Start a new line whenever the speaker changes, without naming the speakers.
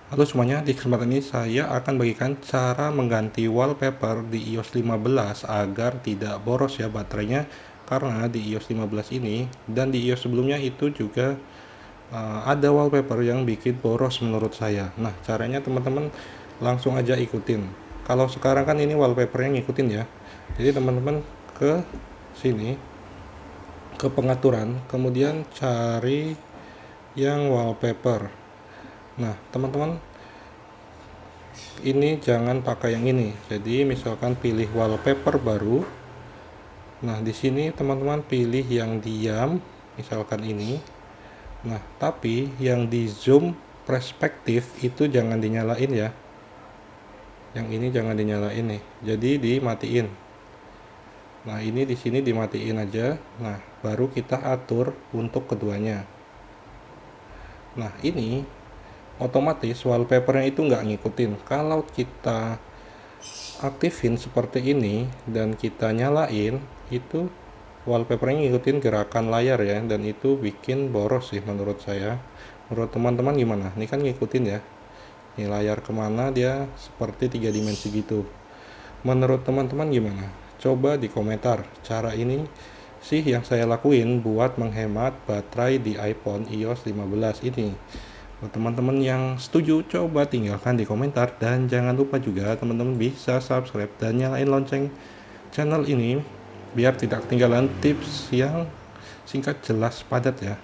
Halo semuanya, di kesempatan ini saya akan bagikan cara mengganti wallpaper di iOS 15 agar tidak boros ya baterainya, karena di iOS 15 ini dan di iOS sebelumnya itu juga ada wallpaper yang bikin boros menurut saya. Nah, caranya teman-teman langsung aja ikutin. Kalau sekarang kan ini wallpapernya ngikutin ya. Jadi teman-teman ke sini, ke pengaturan, kemudian cari yang wallpaper. Nah, teman-teman ini jangan pakai yang ini. Jadi misalkan pilih wallpaper baru. Nah, di sini teman-teman pilih yang diam, misalkan ini. Nah, tapi yang di zoom perspektif itu jangan dinyalain ya. Yang ini jangan dinyalain nih. Jadi dimatiin. Nah, ini di sini dimatiin aja. Nah, baru kita atur untuk keduanya. Nah, ini otomatis wallpapernya itu nggak ngikutin. Kalau kita aktifin seperti ini dan kita nyalain, itu wallpapernya ngikutin gerakan layar ya, dan itu bikin boros sih menurut saya. Menurut teman-teman gimana? Ini kan ngikutin ya, ini layar kemana dia seperti 3 dimensi gitu. Menurut teman-teman gimana? Coba di komentar. Cara ini sih yang saya lakuin buat menghemat baterai di iPhone iOS 15 ini. Buat teman-teman yang setuju, coba tinggalkan di komentar. Dan jangan lupa juga teman-teman bisa subscribe dan nyalain lonceng channel ini biar tidak ketinggalan tips yang singkat, jelas, padat ya.